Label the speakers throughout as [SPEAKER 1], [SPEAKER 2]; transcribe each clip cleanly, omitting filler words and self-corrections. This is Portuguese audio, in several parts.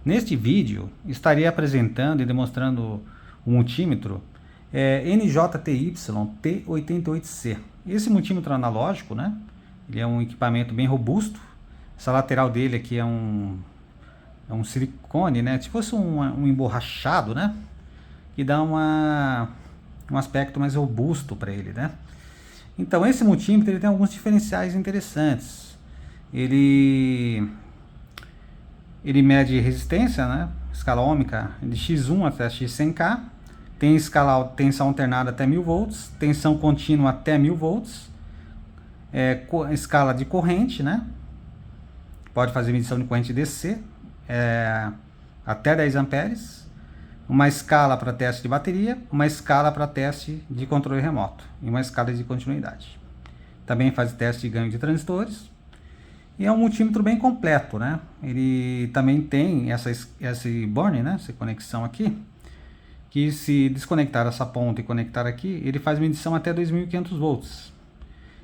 [SPEAKER 1] Neste vídeo, estarei apresentando e demonstrando o multímetro NJTY T88C. Esse multímetro analógico, né? Ele é um equipamento bem robusto. Essa lateral dele aqui é um silicone, né? Se fosse um emborrachado, né? Que dá um aspecto mais robusto para ele, né? Então, esse multímetro ele tem alguns diferenciais interessantes. Ele mede resistência, né? Escala ohmica de X1 até X100K. Tem tensão alternada até 1000 volts, tensão contínua até 1000 volts, escala de corrente, né? Pode fazer medição de corrente DC até 10 amperes, uma escala para teste de bateria, uma escala para teste de controle remoto e uma escala de continuidade. Também faz teste de ganho de transistores. E é um multímetro bem completo, né? Ele também tem esse burn, né? Essa conexão aqui, que se desconectar essa ponta e conectar aqui, ele faz medição até 2500 volts.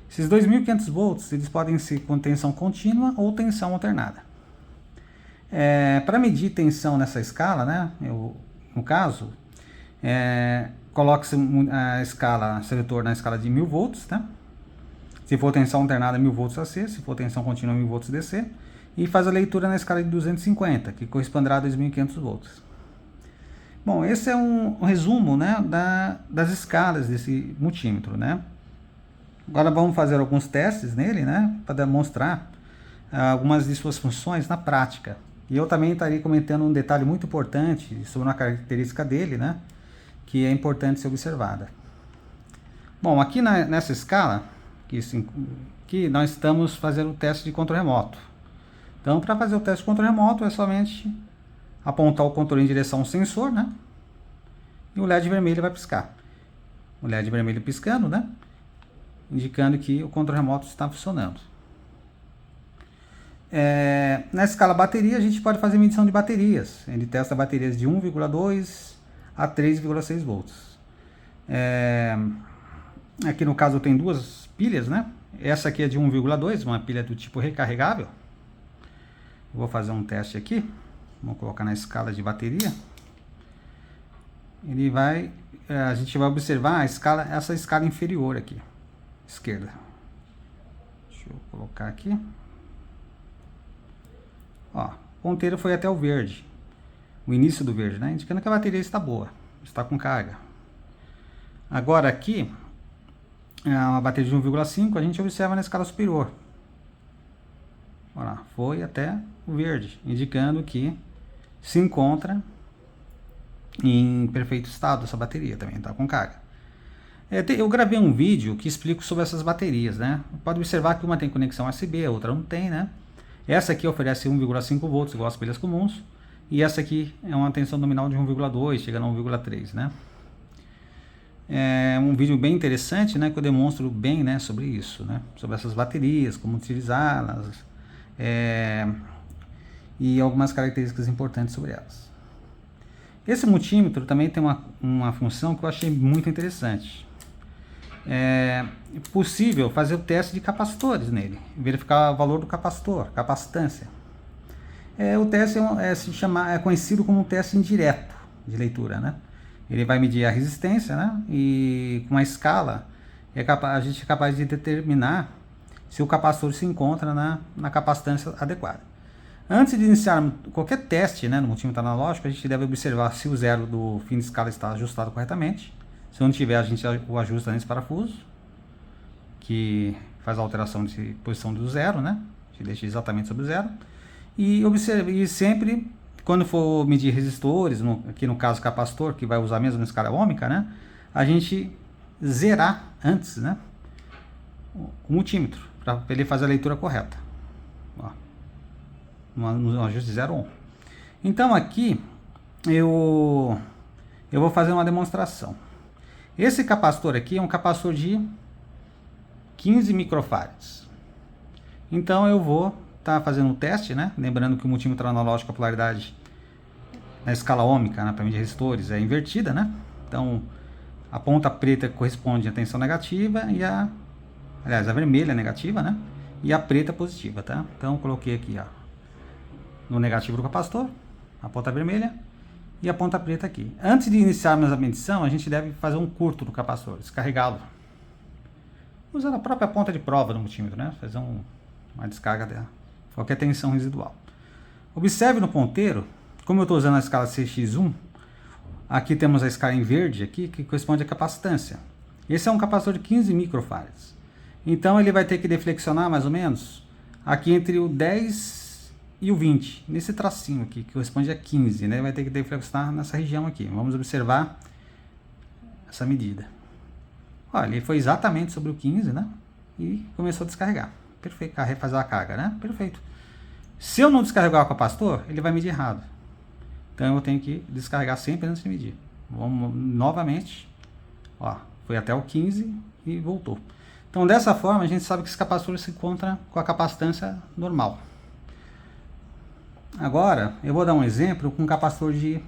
[SPEAKER 1] Esses 2500 volts, eles podem ser com tensão contínua ou tensão alternada. Para medir tensão nessa escala, né? No caso, coloque-se a escala seletor na escala de 1000 volts, né? Se for tensão alternada, 1000 volts AC. Se for tensão contínua, 1000 volts DC. E faz a leitura na escala de 250, que corresponderá a 2500 volts. Bom, esse é um resumo, né, das escalas desse multímetro, né? Agora vamos fazer alguns testes nele, né, para demonstrar algumas de suas funções na prática. E eu também estarei comentando um detalhe muito importante sobre uma característica dele, né, que é importante ser observada. Bom, aqui nessa escala que nós estamos fazendo o teste de controle remoto. Então, para fazer o teste de controle remoto, é somente apontar o controle em direção ao sensor, né? E o LED vermelho vai piscar. O LED vermelho piscando, né? Indicando que o controle remoto está funcionando. Na escala bateria, a gente pode fazer medição de baterias. Ele testa baterias de 1,2 a 3,6 volts. Aqui no caso tem duas pilhas, né? Essa aqui é de 1,2, uma pilha do tipo recarregável. Vou fazer um teste aqui. Vamos colocar na escala de bateria. A gente vai observar essa escala inferior aqui, esquerda. Deixa eu colocar aqui. Ó, o ponteiro foi até o verde, o início do verde, né? Indicando que a bateria está boa, está com carga. Agora aqui, uma bateria de 1,5, a gente observa na escala superior. Olha lá, foi até o verde, indicando que se encontra em perfeito estado essa bateria, também está com carga. Eu gravei um vídeo que explico sobre essas baterias, né? Pode observar que uma tem conexão USB, a outra não tem, né? Essa aqui oferece 1,5 volts, igual as pilhas comuns, e essa aqui é uma tensão nominal de 1,2, chegando a 1,3, né? É um vídeo bem interessante, né, que eu demonstro bem, né, sobre isso, né, sobre essas baterias, como utilizá-las, e algumas características importantes sobre elas. Esse multímetro também tem uma função que eu achei muito interessante. É possível fazer o teste de capacitores nele, verificar o valor do capacitor, capacitância. O teste é conhecido como um teste indireto de leitura, né? Ele vai medir a resistência, né? E com a escala, a gente é capaz de determinar se o capacitor se encontra na capacitância adequada. Antes de iniciar qualquer teste, né, no multímetro analógico, a gente deve observar se o zero do fim de escala está ajustado corretamente. Se não tiver, a gente o ajusta nesse parafuso, que faz a alteração de posição do zero, né? A gente deixa exatamente sobre o zero. E sempre, quando for medir resistores, aqui no caso capacitor, que vai usar a mesma escala ohmica, né? A gente zerar antes, né? O multímetro, para ele fazer a leitura correta. Ó, no ajuste 0 ohm. Então aqui eu vou fazer uma demonstração. Esse capacitor aqui é um capacitor de 15 microfarads. Então eu vou estar fazendo um teste, né? Lembrando que o multímetro analógico, a polaridade na escala ohmica, né, para medir resistores, é invertida, né? Então a ponta preta corresponde à tensão negativa e a vermelha é negativa, né? E a preta é positiva, tá? Então eu coloquei aqui, ó, no negativo do capacitor, a ponta vermelha e a ponta preta aqui. Antes de iniciarmos a medição, a gente deve fazer um curto no capacitor, descarregá-lo. Usando a própria ponta de prova do multímetro, né? Fazer uma descarga de qualquer tensão residual. Observe no ponteiro, como eu estou usando a escala CX1, aqui temos a escala em verde aqui, que corresponde à capacitância. Esse é um capacitor de 15 microfarads. Então ele vai ter que deflexionar mais ou menos aqui entre o 10 e o 20, nesse tracinho aqui, que corresponde a 15, né? Vai ter que deflexionar nessa região aqui. Vamos observar essa medida. Olha, ele foi exatamente sobre o 15, né? E começou a descarregar. Perfeito, fazer a carga, né? Perfeito. Se eu não descarregar o capacitor, ele vai medir errado. Então eu tenho que descarregar sempre antes de medir. Vamos novamente. Ó, foi até o 15 e voltou. Então dessa forma a gente sabe que esse capacitor se encontra com a capacitância normal. Agora eu vou dar um exemplo com um capacitor de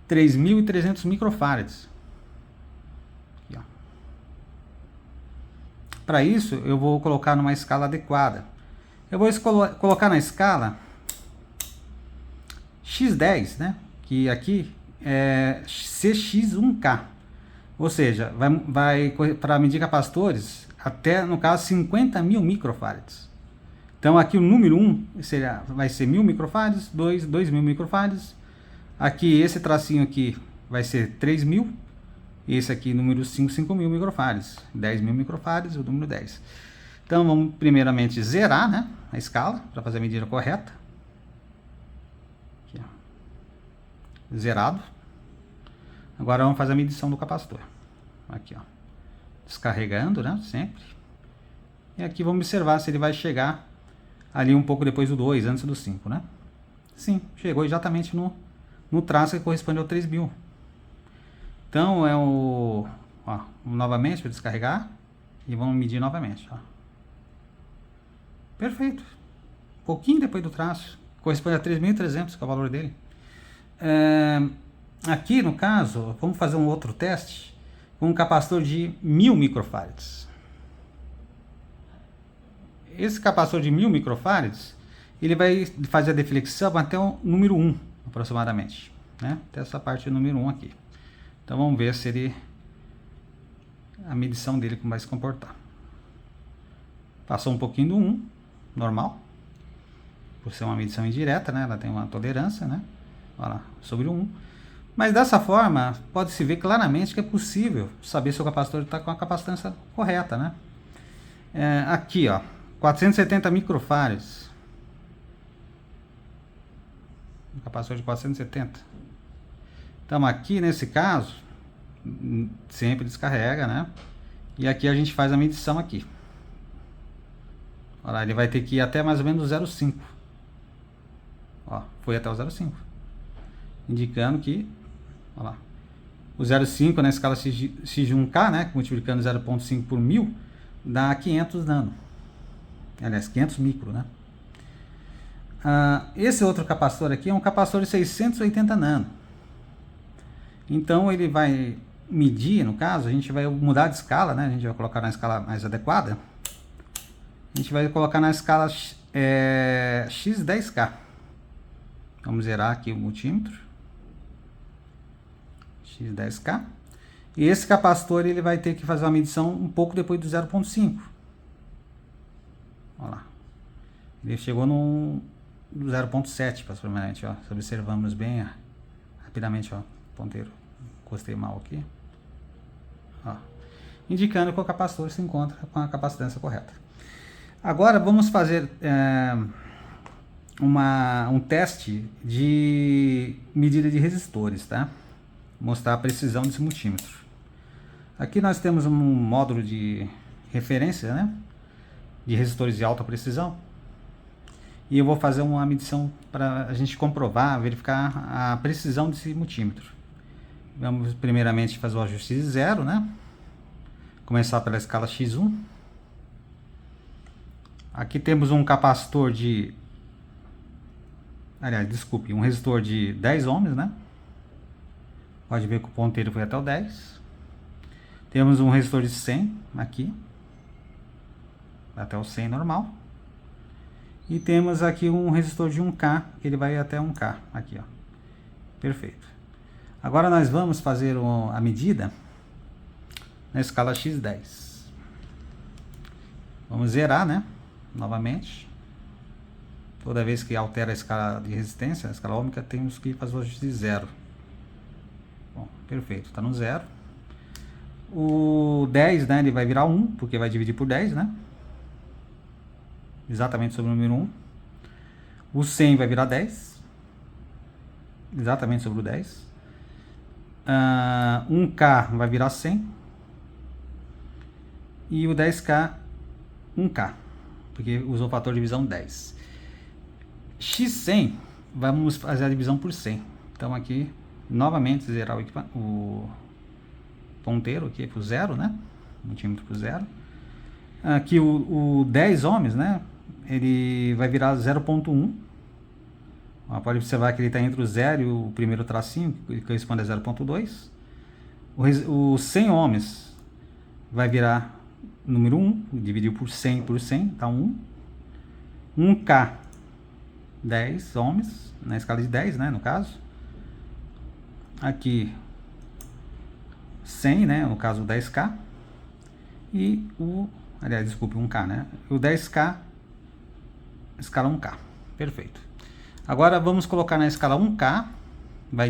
[SPEAKER 1] 3.300 microfarads. Para isso, eu vou colocar numa escala adequada. Eu vou colocar na escala X10, né? Que aqui é CX1K. Ou seja, vai para medir capacitores até, no caso, 50.000 microfarads. Então aqui o número 1 vai ser 1.000 microfarads, 2.000 microfarads. Aqui esse tracinho aqui vai ser 3.000. Esse aqui, número 5, 5.000 microfarads, 10.000 microfarads, o número 10. Então vamos primeiramente zerar, né, a escala, para fazer a medida correta. Aqui, ó. Zerado. Agora vamos fazer a medição do capacitor. Aqui, ó. Descarregando, né, sempre. E aqui vamos observar se ele vai chegar ali um pouco depois do 2, antes do 5, né. Sim, chegou exatamente no traço que corresponde ao 3.000. Então é o... Ó, novamente para descarregar e vamos medir novamente. Ó. Perfeito. Um pouquinho depois do traço. Corresponde a 3.300, que é o valor dele. Aqui no caso, vamos fazer um outro teste com um capacitor de 1.000 microfarads. Esse capacitor de 1.000 microfarads, ele vai fazer a deflexão até o número 1, aproximadamente. Né? Até essa parte do número 1 aqui. Então vamos ver se a medição dele como vai se comportar. Passou um pouquinho do 1, normal. Por ser uma medição indireta, né? Ela tem uma tolerância, né? Olha lá, sobre o 1. Mas dessa forma, pode-se ver claramente que é possível saber se o capacitor está com a capacitância correta, né? Aqui, ó, 470 microfarads. Um capacitor de 470. Então aqui nesse caso, sempre descarrega, né? E aqui a gente faz a medição aqui. Olha lá, ele vai ter que ir até mais ou menos o 0,5. Ó, foi até o 0,5. Indicando que, olha lá, o 0,5 na escala X1K, né? Multiplicando 0,5 por 1.000, dá 500 nano. Aliás, 500 micro, né? Esse outro capacitor aqui é um capacitor de 680 nano. Então ele vai medir, no caso, a gente vai mudar de escala, né? A gente vai colocar na escala mais adequada. A gente vai colocar na escala X10K. Vamos zerar aqui o multímetro. X10K. E esse capacitor ele vai ter que fazer uma medição um pouco depois do 0,5. Olha lá. Ele chegou no 0,7 aproximadamente, ó. Se observamos bem, rapidamente, ó, ponteiro. Encostei mal aqui. Ó, indicando que o capacitor se encontra com a capacitância correta. Agora vamos fazer um teste de medida de resistores, tá? Mostrar a precisão desse multímetro. Aqui nós temos um módulo de referência, né? De resistores de alta precisão. E eu vou fazer uma medição para a gente comprovar, verificar a precisão desse multímetro. Vamos primeiramente fazer o ajuste de 0, né? Começar pela escala X1. Aqui temos um capacitor de... Aliás, desculpe, um resistor de 10 ohms, né? Pode ver que o ponteiro foi até o 10. Temos um resistor de 100 aqui. Até o 100 normal. E temos aqui um resistor de 1K, que ele vai até 1K, aqui, ó. Perfeito. Agora nós vamos fazer a medida na escala x10. Vamos zerar, né? Novamente. Toda vez que altera a escala de resistência, a escala ohmica, temos que fazer o ajuste de zero. Bom, perfeito, está no zero. O 10, né, ele vai virar 1, porque vai dividir por 10, né? Exatamente sobre o número 1. O 100 vai virar 10. Exatamente sobre o 10. 1K vai virar 100. E o 10K, 1K, porque usou o fator de divisão 10. X100, vamos fazer a divisão por 100. Então aqui, novamente, zerar o ponteiro aqui para o zero, né? Multímetro para o zero. Aqui o 10 ohms, né? Ele vai virar 0.1. Pode observar que ele está entre o 0 e o primeiro tracinho, que corresponde a 0.2. O 100 ohms vai virar número 1, dividiu por 100 por 100, tá 1. 1K, 10 ohms, na escala de 10, né, no caso. Aqui 100, né, no caso 10K. E aliás, desculpe, 1K, né? O 10K, escala 1K. Perfeito. Agora vamos colocar na escala 1K, vai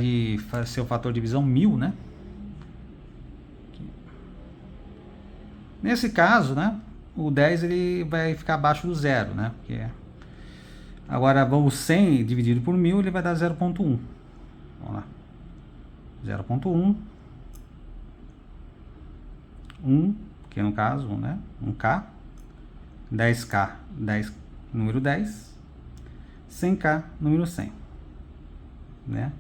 [SPEAKER 1] ser o fator de divisão 1000, né? Nesse caso, né, o 10 ele vai ficar abaixo do zero, né? Porque agora o 100 dividido por 1000 ele vai dar 0.1. Vamos lá. 0.1. 1, que no caso, né, 1K. 10K, 10, número 10. 100K, número 100. Né?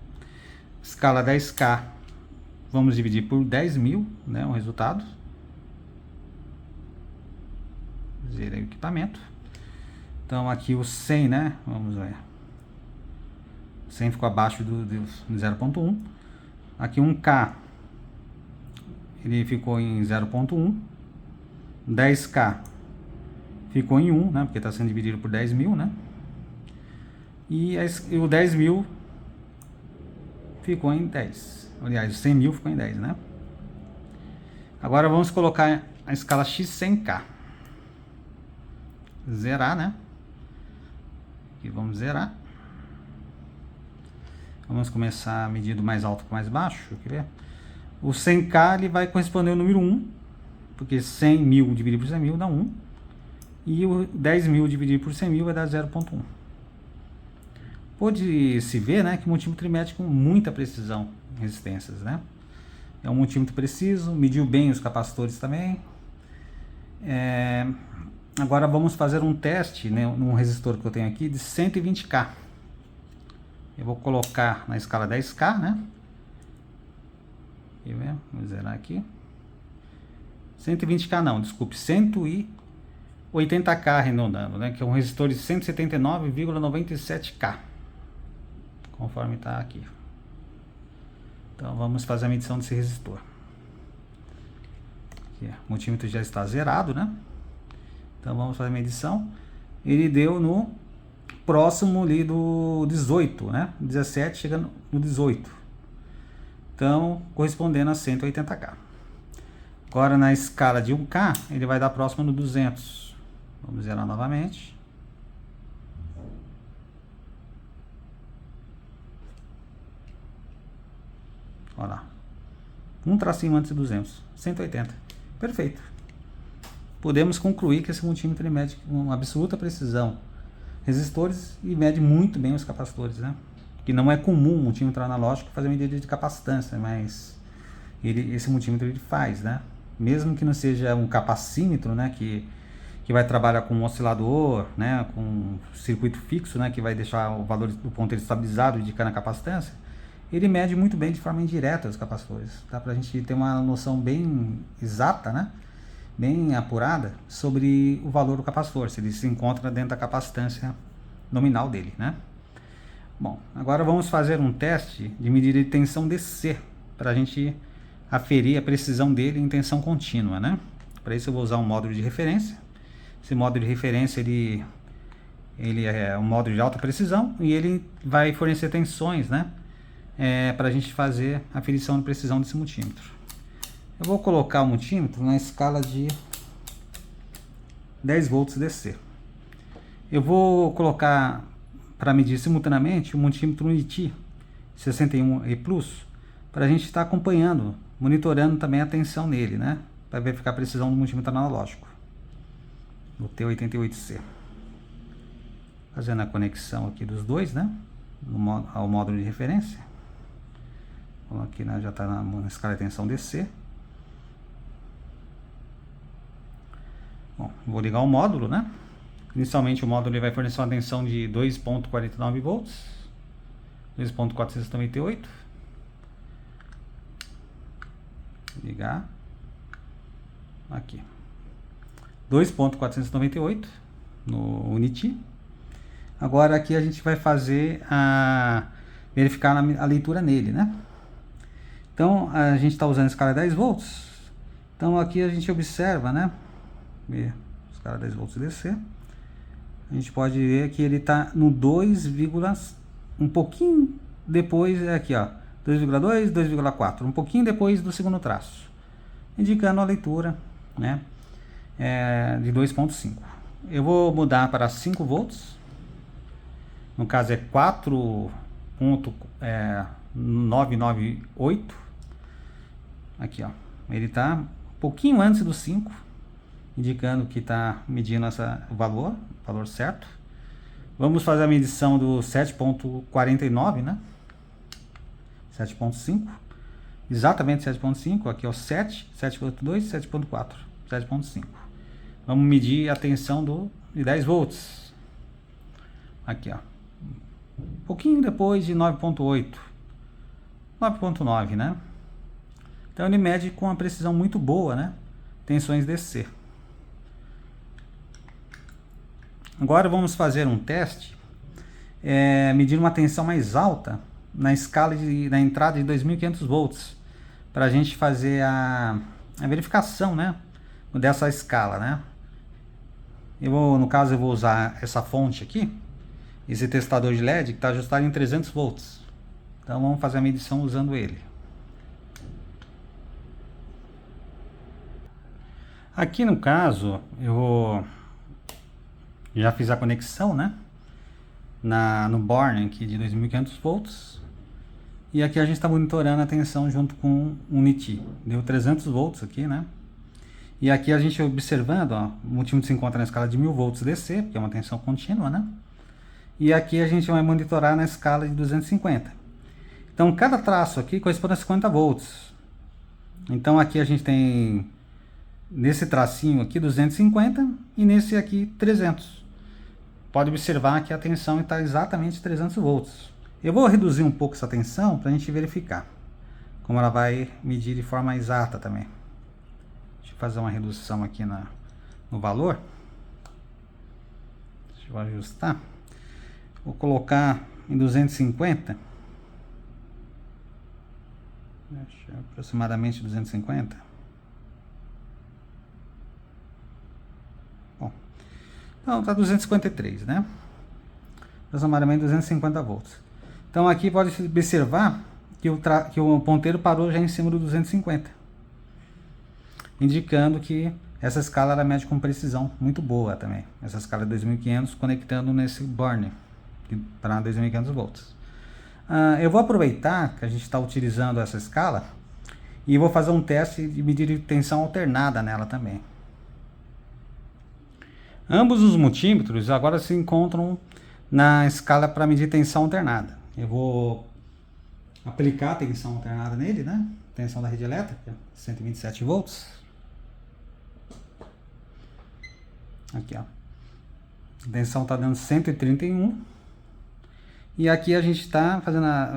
[SPEAKER 1] Escala 10K, vamos dividir por 10.000, né, o resultado. Zerei o equipamento. Então aqui o 100, né? Vamos ver. 100 ficou abaixo do 0.1. Aqui 1K, ele ficou em 0.1. 10K ficou em 1, né? Porque está sendo dividido por 10.000, né? E o 10.000 ficou em 10. Aliás, o 100.000 ficou em 10, né? Agora vamos colocar a escala X100K. Zerar, né? Aqui vamos zerar. Vamos começar a medir do mais alto para o mais baixo. Quer ver? O 100K ele vai corresponder ao número 1, porque 100.000 dividido por 100.000 dá 1. E o 10.000 dividido por 100.000 vai dar 0.1. Pode-se ver, né, que o multímetro mede com muita precisão resistências, né? É um multímetro preciso, mediu bem os capacitores também. Agora vamos fazer um teste, né, num resistor que eu tenho aqui de 120K. Eu vou colocar na escala 10K, né? Vamos zerar aqui. 120K não, desculpe, 180K arredondando, né? Que é um resistor de 179,97K. Conforme está aqui. Então vamos fazer a medição desse resistor. Aqui, o multímetro já está zerado, né? Então vamos fazer a medição. Ele deu no próximo ali do 18, né? 17 chegando no 18. Então, correspondendo a 180K. Agora na escala de 1K, ele vai dar próximo no 200. Vamos zerar novamente. Olha lá. Um tracinho antes de 200. 180. Perfeito. Podemos concluir que esse multímetro ele mede com absoluta precisão resistores e mede muito bem os capacitores, né? Que não é comum um multímetro analógico fazer medida de capacitância, mas esse multímetro ele faz, né? Mesmo que não seja um capacímetro, né? Que vai trabalhar com um oscilador, né? Com um circuito fixo, né? Que vai deixar o valor do ponteiro estabilizado indicando a capacitância. Ele mede muito bem de forma indireta os capacitores, tá? Para a gente ter uma noção bem exata, né? Bem apurada sobre o valor do capacitor, se ele se encontra dentro da capacitância nominal dele, né? Bom, agora vamos fazer um teste de medida de tensão DC, para a gente aferir a precisão dele em tensão contínua, né? Para isso eu vou usar um módulo de referência. Esse módulo de referência ele é um módulo de alta precisão e ele vai fornecer tensões, né? para a gente fazer a aferição de precisão desse multímetro. Eu vou colocar o multímetro na escala de 10 volts DC. Eu vou colocar para medir simultaneamente o multímetro Unity 61E Plus, para a gente estar acompanhando, monitorando também a tensão nele, né? Para verificar a precisão do multímetro analógico, do T88C. Fazendo a conexão aqui dos dois, né? Ao módulo de referência. Vamos aqui, né? Já está na escala de tensão DC. Bom, vou ligar o módulo, né? Inicialmente o módulo ele vai fornecer uma tensão de 2.49 volts, 2.498. Ligar. Aqui. 2.498 no Unity. Agora aqui a gente vai fazer verificar a leitura nele, né? Então a gente está usando a escala 10 volts. Então aqui a gente observa, né? Escala 10 volts DC. A gente pode ver que ele está no 2, um pouquinho depois, aqui ó, 2,2, 2,4, um pouquinho depois do segundo traço, indicando a leitura, né, de 2,5. Eu vou mudar para 5 volts, no caso é 4.998, aqui ó, ele está um pouquinho antes do 5, indicando que está medindo o valor certo. Vamos fazer a medição do 7.49, né? 7.5, exatamente 7.5, aqui é o 7, 7.2, 7.4, 7.5. Vamos medir a tensão de 10 volts. Aqui, ó. Um pouquinho depois de 9.8, 9.9, né? Então ele mede com uma precisão muito boa, né? Tensões DC. Agora vamos fazer um teste, medir uma tensão mais alta na escala na entrada de 2.500 volts, para a gente fazer a verificação, né, dessa escala, né? No caso eu vou usar essa fonte aqui, esse testador de LED que está ajustado em 300 volts. Então vamos fazer a medição usando ele. Aqui no caso eu já fiz a conexão, né, no borne aqui de 2.500 volts, e aqui a gente está monitorando a tensão junto com o Unity. Deu 300 volts aqui, né, e aqui a gente observando, ó, o multímetro se encontra na escala de 1000 volts DC, que é uma tensão contínua, né, e aqui a gente vai monitorar na escala de 250. Então cada traço aqui corresponde a 50 volts. Então aqui a gente tem, nesse tracinho aqui, 250 e nesse aqui 300. Pode observar que a tensão está exatamente 300 volts. Eu vou reduzir um pouco essa tensão para a gente verificar como ela vai medir de forma exata também. Deixa eu fazer uma redução aqui no valor. Deixa eu ajustar. Vou colocar em 250. Aproximadamente 250. Bom, então está 253, né? Aproximadamente 250 volts. Então aqui pode observar que o ponteiro parou já em cima do 250, indicando que essa escala ela mede com precisão muito boa também. Essa escala de 2500 conectando nesse borne para 2500 volts. Eu vou aproveitar que a gente está utilizando essa escala e vou fazer um teste de medida de tensão alternada nela também. Ambos os multímetros agora se encontram na escala para medir tensão alternada. Eu vou aplicar a tensão alternada nele, né? Tensão da rede elétrica, 127 volts. Aqui, ó. A tensão está dando 131. E aqui a gente está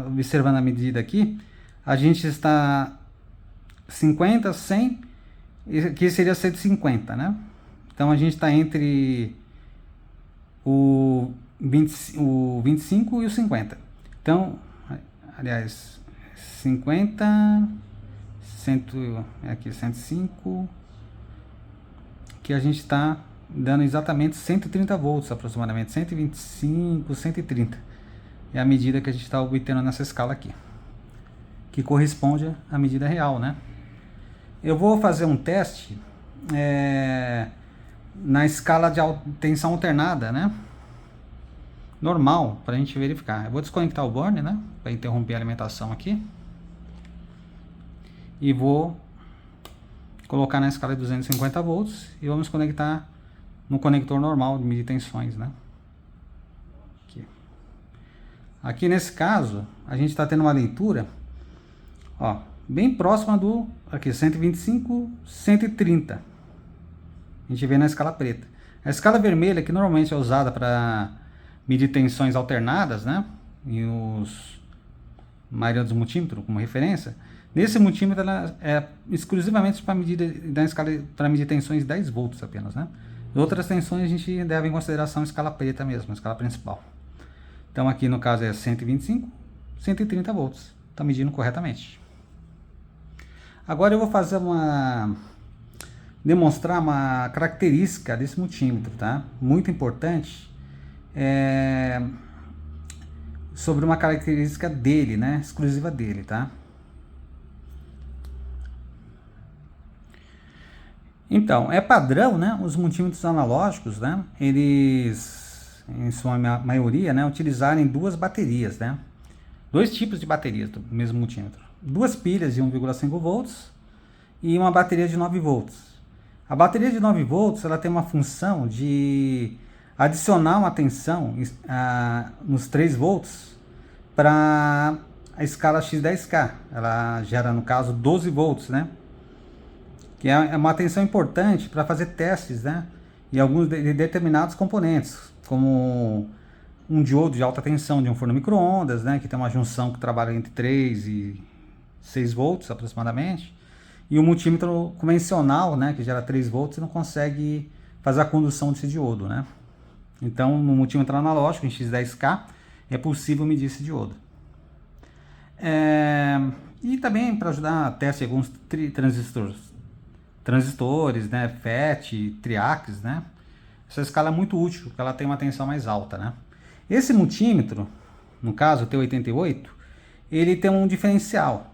[SPEAKER 1] observando a medida aqui. A gente está 50, 100, que seria 150, né? Então a gente está entre o 25 e o 50. Então, aliás, 50, 100, aqui 105, que a gente está dando exatamente 130 volts aproximadamente, 125, 130. É a medida que a gente está obtendo nessa escala aqui. que corresponde à medida real, né? Eu vou fazer um teste na escala de tensão alternada, né? Normal, para a gente verificar. Eu vou desconectar o burn, né? Para interromper a alimentação aqui. E vou colocar na escala de 250 volts e vamos conectar no conector normal de medir tensões, né? Aqui nesse caso, a gente está tendo uma leitura, ó, bem próxima do, aqui, 125, 130. A gente vê na escala preta. A escala vermelha, que normalmente é usada para medir tensões alternadas, né? E os maioria dos multímetros como referência. Nesse multímetro ela é exclusivamente para medir tensões 10 volts apenas, né? Outras tensões a gente leva em consideração a escala preta mesmo, a escala principal. Então aqui no caso é 125, 130 volts. Está medindo corretamente. Agora eu vou fazer demonstrar uma característica desse multímetro, tá? Muito importante. Sobre uma característica dele, né? Exclusiva dele, tá? Então, é padrão, né? Os multímetros analógicos, né? Eles, em sua maioria, né? Utilizarem duas baterias, né? Dois tipos de baterias do mesmo multímetro. Duas pilhas de 1,5 volts e uma bateria de 9 volts. A bateria de 9 volts, ela tem uma função de adicionar uma tensão nos 3 volts para a escala X10K. Ela gera, no caso, 12 volts, né? Que é uma tensão importante para fazer testes, né? E alguns de determinados componentes, como um diodo de alta tensão de um forno micro-ondas, né? Que tem uma junção que trabalha entre 3 e 6 volts aproximadamente. E o multímetro convencional, né? Que gera 3 volts e não consegue fazer a condução desse diodo, né? Então, no multímetro analógico, em X10K, é possível medir esse diodo. E também para ajudar a teste alguns transistores, né, FET, triacs, né? Essa escala é muito útil, porque ela tem uma tensão mais alta, né? Esse multímetro, no caso o T88, ele tem um diferencial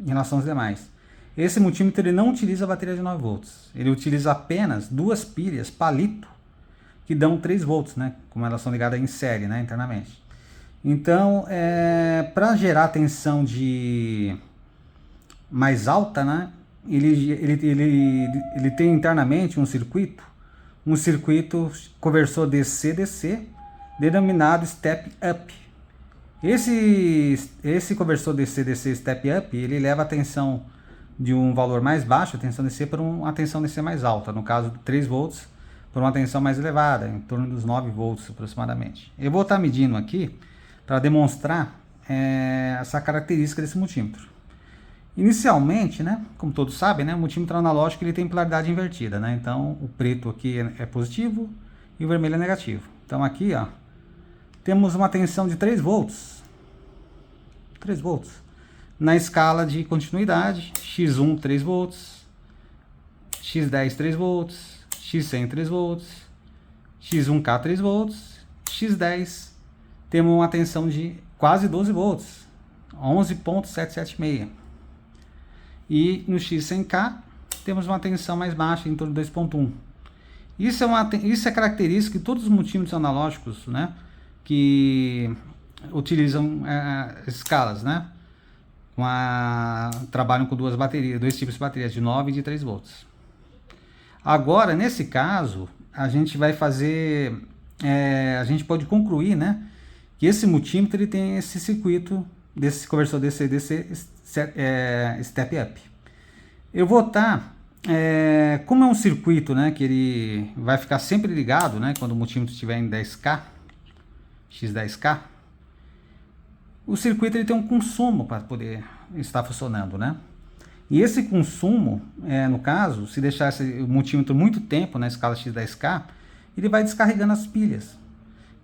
[SPEAKER 1] em relação aos demais. Esse multímetro ele não utiliza a bateria de 9 volts, ele utiliza apenas duas pilhas palito que dão 3 volts, né? Como elas são ligadas em série, né, internamente. Então, para gerar tensão mais alta, né? Ele tem internamente um circuito conversor DC-DC, denominado Step Up. Esse conversor DC-DC Step Up, ele leva a tensão de um valor mais baixo, a tensão DC, para uma tensão DC mais alta, no caso de 3 volts, por uma tensão mais elevada, em torno dos 9 volts aproximadamente. Eu vou estar medindo aqui para demonstrar essa característica desse multímetro. Inicialmente, né, como todos sabem, né, o multímetro analógico ele tem polaridade invertida, né? Então o preto aqui é positivo e o vermelho é negativo. Então aqui, ó, temos uma tensão de 3 volts. 3 volts. Na escala de continuidade, X1 3 volts, X10 3 volts, X100 3 volts, X1K 3 volts, X10 temos uma tensão de quase 12 volts, 11.776. E no X100K temos uma tensão mais baixa, em torno de 2.1. Isso é característica de todos os multímetros analógicos, né, que utilizam escalas, né, trabalham com dois tipos de baterias, de 9 e de 3 volts. Agora, nesse caso, a gente vai fazer, a gente pode concluir, né, que esse multímetro ele tem esse circuito desse conversor DC-DC Step Up. Eu vou estar, como é um circuito, né, que ele vai ficar sempre ligado, né, quando o multímetro estiver em 10K, X10K, o circuito ele tem um consumo para poder estar funcionando, né? E esse consumo, no caso, se deixar esse multímetro muito tempo na escala X10K, ele vai descarregando as pilhas.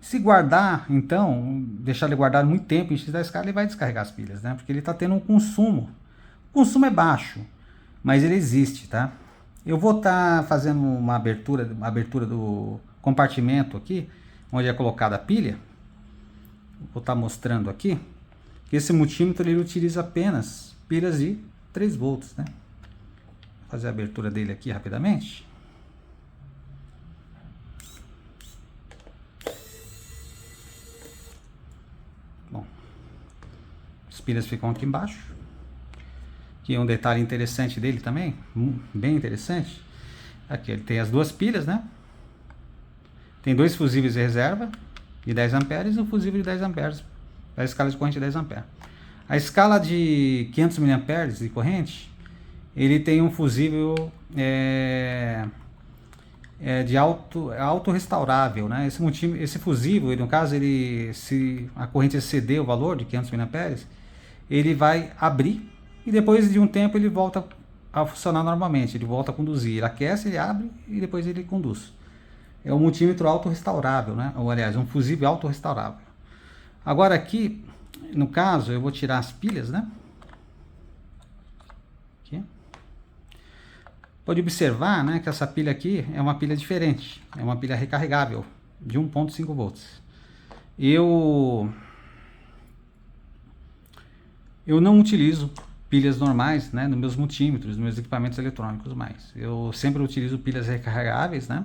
[SPEAKER 1] Se guardar, então, deixar ele guardado muito tempo em X10K, ele vai descarregar as pilhas, né? Porque ele está tendo um consumo. O consumo é baixo, mas ele existe, tá? Eu vou estar fazendo uma abertura do compartimento aqui, onde é colocada a pilha. Vou estar mostrando aqui, que esse multímetro ele utiliza apenas pilhas de 3 volts, né? Vou fazer a abertura dele aqui rapidamente. Bom, as pilhas ficam aqui embaixo. Aqui é um detalhe interessante dele também, bem interessante. Aqui ele tem as duas pilhas, né? Tem 2 fusíveis de reserva de 10 amperes e um fusível de 10 amperes para a escala de corrente de 10 amperes. A escala de 500 mA de corrente, ele tem um fusível de auto restaurável, né? Esse fusível, no caso, se a corrente exceder o valor de 500 mA, ele vai abrir e depois de um tempo ele volta a funcionar normalmente, ele volta a conduzir, ele aquece, ele abre e depois ele conduz. É um multímetro auto-restaurável, né? Ou aliás, um fusível auto-restaurável. Agora aqui, no caso, eu vou tirar as pilhas, né? Aqui. Pode observar, né, que essa pilha aqui é uma pilha diferente, é uma pilha recarregável de 1.5 volts. Eu não utilizo pilhas normais, né, nos meus multímetros, nos meus equipamentos eletrônicos mais. Eu sempre utilizo pilhas recarregáveis, né?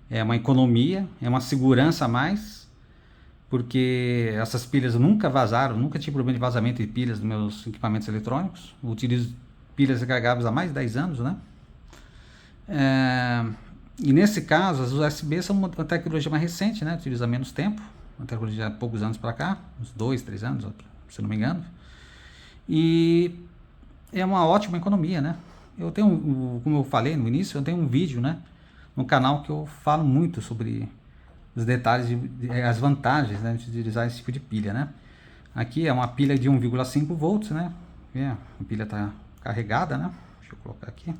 [SPEAKER 1] É uma economia, é uma segurança a mais, porque essas pilhas nunca vazaram, nunca tive problema de vazamento de pilhas nos meus equipamentos eletrônicos. Eu utilizo pilhas recarregáveis há mais de 10 anos, né? E nesse caso, as USB são uma tecnologia mais recente, né? Utiliza menos tempo, uma tecnologia há poucos anos para cá, uns 2, 3 anos, se não me engano. E é uma ótima economia, né? Eu tenho, como eu falei no início, eu tenho um vídeo, né, no canal que eu falo muito sobre os detalhes, as vantagens, né, de utilizar esse tipo de pilha, né? Aqui é uma pilha de 1,5 volts, né? A pilha está carregada, né? Deixa eu colocar aqui.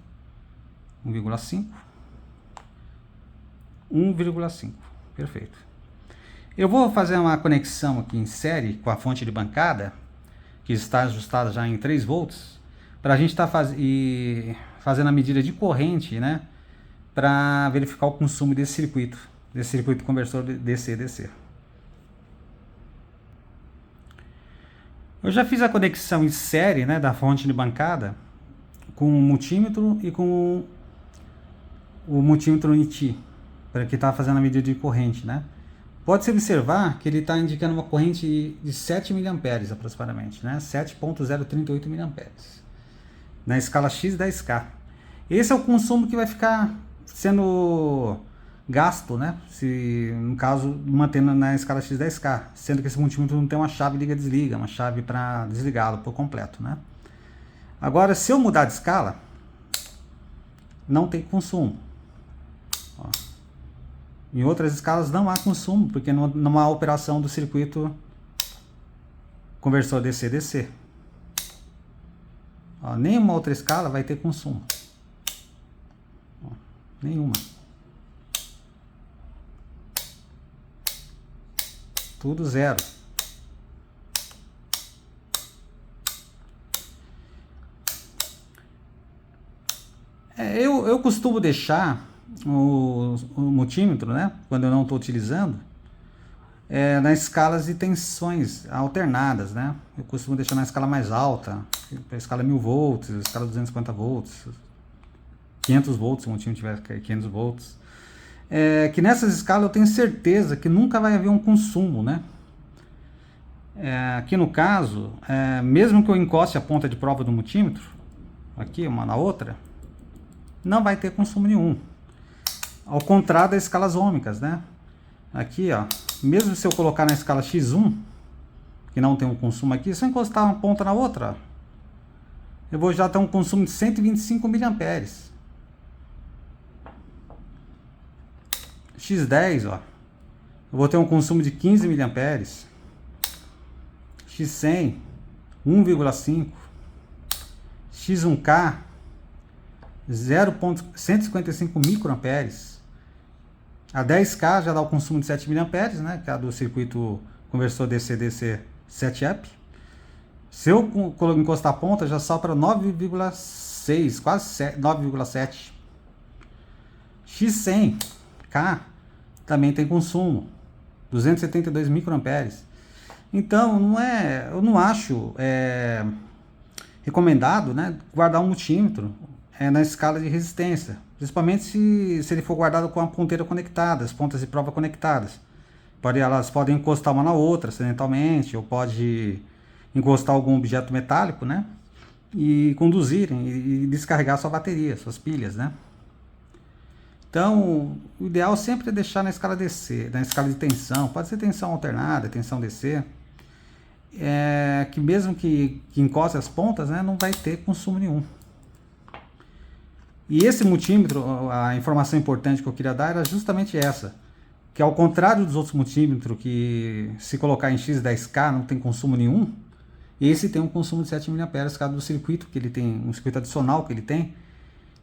[SPEAKER 1] 1,5. 1,5. Perfeito. Eu vou fazer uma conexão aqui em série com a fonte de bancada, que está ajustada já em 3 volts, para a gente estar fazendo a medida de corrente, né, para verificar o consumo desse circuito conversor DC-DC. Eu já fiz a conexão em série, né, da fonte de bancada com o multímetro e com o multímetro NIT, para que está fazendo a medida de corrente, né? Pode-se observar que ele está indicando uma corrente de 7 mA aproximadamente, né? 7.038 mA na escala X 10K. Esse é o consumo que vai ficar sendo gasto, né? Se, no caso, mantendo na escala X 10K, sendo que esse multímetro não tem uma chave liga-desliga, uma chave para desligá-lo por completo, né? Agora, se eu mudar de escala, não tem consumo. Ó. Em outras escalas não há consumo, porque não há operação do circuito conversor DC-DC. Nenhuma outra escala vai ter consumo. Ó, nenhuma. Tudo zero. Eu costumo deixar o multímetro, né, quando eu não estou utilizando, nas escalas de tensões alternadas, né? Eu costumo deixar na escala mais alta, a escala 1000 volts, a escala 250 volts, 500 volts, se o multímetro tiver 500 volts. Que nessas escalas eu tenho certeza que nunca vai haver um consumo, né? Aqui no caso, mesmo que eu encoste a ponta de prova do multímetro, aqui uma na outra, não vai ter consumo nenhum. Ao contrário das escalas ômicas, né? Aqui, ó, mesmo se eu colocar na escala X1, que não tem um consumo aqui, se eu encostar uma ponta na outra, eu vou já ter um consumo de 125 mA. X10, ó, eu vou ter um consumo de 15 mA. X100, 1,5. X1K, 0,155 microamperes. A 10K já dá o consumo de 7 mA, né, que é a do circuito conversor DC-DC 7up. Se eu encostar a ponta, já sopra 9,6, quase 9,7. X100K também tem consumo, 272 microamperes. Então, eu não acho recomendado, né, guardar um multímetro na escala de resistência, principalmente se ele for guardado com a ponteira conectada, as pontas de prova conectadas. Elas podem encostar uma na outra acidentalmente, ou pode encostar algum objeto metálico, né, e conduzirem e descarregar sua bateria, suas pilhas, né. Então, o ideal sempre é deixar na escala DC, na escala de tensão, pode ser tensão alternada, tensão DC, que mesmo que encoste as pontas, né, não vai ter consumo nenhum. E esse multímetro, a informação importante que eu queria dar era justamente essa, que ao contrário dos outros multímetros que se colocar em X10K não tem consumo nenhum, esse tem um consumo de 7 mAh por causa do circuito que ele tem, um circuito adicional que ele tem,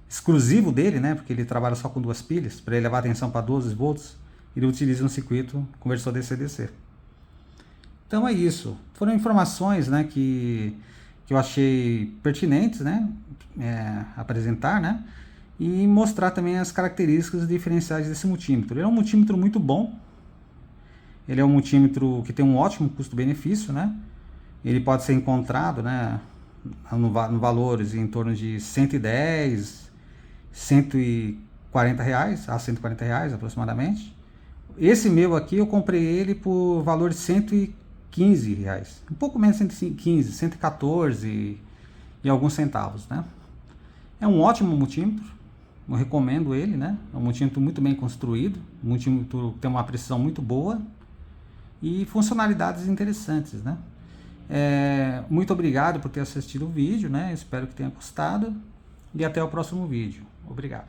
[SPEAKER 1] exclusivo dele, né, porque ele trabalha só com 2 pilhas, para ele levar a tensão para 12 volts, ele utiliza um circuito conversor DC-DC. Então é isso, foram informações, né, que eu achei pertinentes, né, apresentar, né, e mostrar também as características diferenciais desse multímetro. Ele é um multímetro muito bom, ele é um multímetro que tem um ótimo custo-benefício, né, ele pode ser encontrado, né, no valores em torno de 110, 140 reais a 140 reais aproximadamente. Esse meu aqui eu comprei ele por valor de 115 reais, um pouco menos de 115, 114 e alguns centavos, né? É um ótimo multímetro, eu recomendo ele, né? É um multímetro muito bem construído, um multímetro que tem uma precisão muito boa e funcionalidades interessantes, né? Muito obrigado por ter assistido o vídeo, né? Espero que tenha gostado e até o próximo vídeo. Obrigado.